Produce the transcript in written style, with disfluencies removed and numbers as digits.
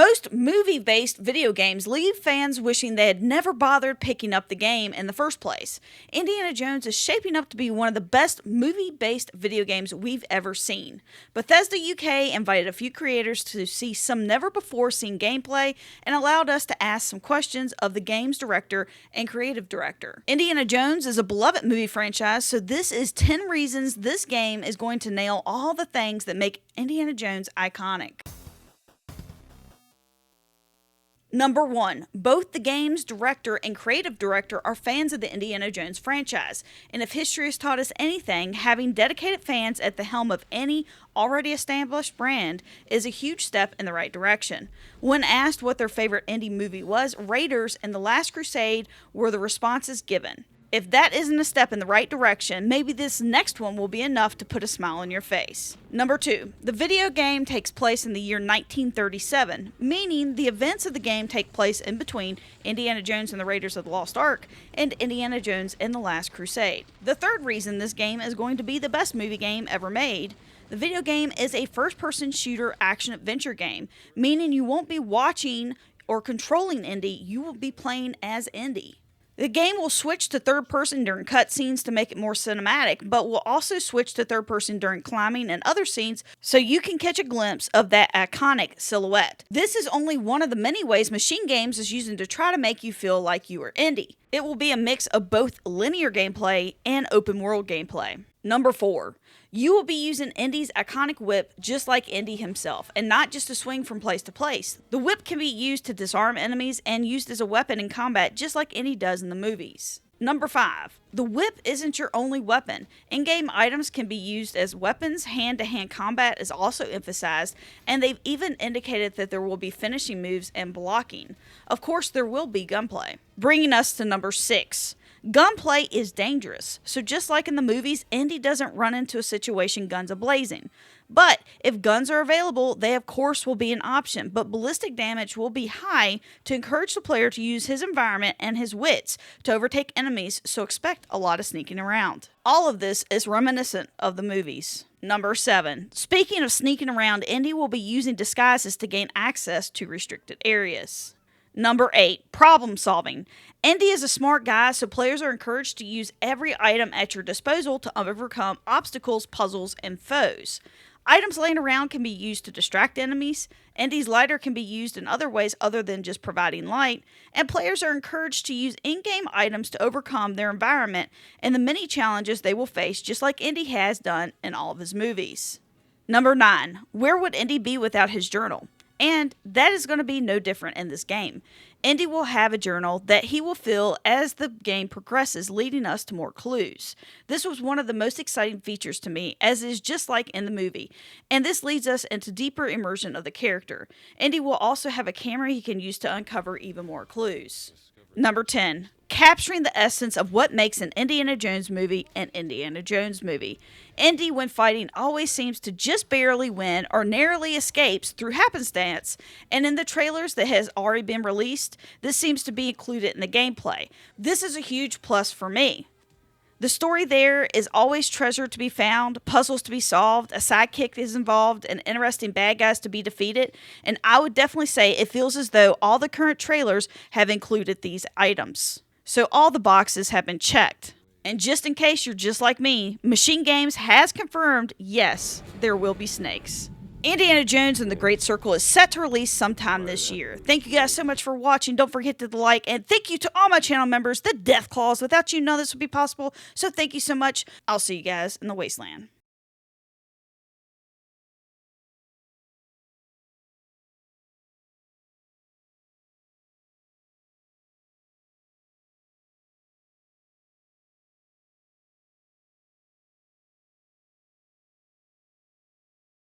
Most movie-based video games leave fans wishing they had never bothered picking up the game in the first place. Indiana Jones is shaping up to be one of the best movie-based video games we've ever seen. Bethesda UK invited a few creators to see some never-before-seen gameplay and allowed us to ask some questions of the game's director and creative director. Indiana Jones is a beloved movie franchise, so this is 10 reasons this game is going to nail all the things that make Indiana Jones iconic. Number 1. Both the game's director and creative director are fans of the Indiana Jones franchise, and if history has taught us anything, having dedicated fans at the helm of any already established brand is a huge step in the right direction. When asked what their favorite indie movie was, Raiders and The Last Crusade were the responses given. If that isn't a step in the right direction, maybe this next one will be enough to put a smile on your face. Number 2. The video game takes place in the year 1937, meaning the events of the game take place in between Indiana Jones and the Raiders of the Lost Ark and Indiana Jones and the Last Crusade. The third reason this game is going to be the best movie game ever made: the video game is a first-person shooter action-adventure game, meaning you won't be watching or controlling Indy, you will be playing as Indy. The game will switch to third person during cutscenes to make it more cinematic, but will also switch to third person during climbing and other scenes so you can catch a glimpse of that iconic silhouette. This is only one of the many ways Machine Games is using to try to make you feel like you are Indy. It will be a mix of both linear gameplay and open world gameplay. Number 4. You will be using Indy's iconic whip just like Indy himself, and not just to swing from place to place. The whip can be used to disarm enemies and used as a weapon in combat just like Indy does in the movies. Number 5. The whip isn't your only weapon. In-game items can be used as weapons, hand-to-hand combat is also emphasized, and they've even indicated that there will be finishing moves and blocking. Of course, there will be gunplay. Bringing us to number 6. Gunplay is dangerous, so just like in the movies, Indy doesn't run into a situation guns a-blazing. But if guns are available, they of course will be an option, but ballistic damage will be high to encourage the player to use his environment and his wits to overtake enemies, so expect a lot of sneaking around. All of this is reminiscent of the movies. Number 7. Speaking of sneaking around, Indy will be using disguises to gain access to restricted areas. Number 8. Problem solving. Indy is a smart guy, so players are encouraged to use every item at your disposal to overcome obstacles, puzzles, and foes. Items laying around can be used to distract enemies. Indy's lighter can be used in other ways other than just providing light, and players are encouraged to use in-game items to overcome their environment and the many challenges they will face, just like Indy has done in all of his movies. Number 9. Where would Indy be without his journal? And that is going to be no different in this game. Indy will have a journal that he will fill as the game progresses, leading us to more clues. This was one of the most exciting features to me, as is just like in the movie, and this leads us into deeper immersion of the character. Indy will also have a camera he can use to uncover even more clues. Number 10. Capturing the essence of what makes an Indiana Jones movie an Indiana Jones movie. Indy, when fighting, always seems to just barely win or narrowly escapes through happenstance, and in the trailers that has already been released, this seems to be included in the gameplay. This is a huge plus for me. The story there is always treasure to be found, puzzles to be solved, a sidekick is involved, and interesting bad guys to be defeated, and I would definitely say it feels as though all the current trailers have included these items. So all the boxes have been checked. And just in case you're just like me, Machine Games has confirmed, yes, there will be snakes. Indiana Jones and the Great Circle is set to release sometime this year. Thank you guys so much for watching. Don't forget to like, and thank you to all my channel members, the Death Claws. Without you, none of this would be possible. So thank you so much. I'll see you guys in the wasteland.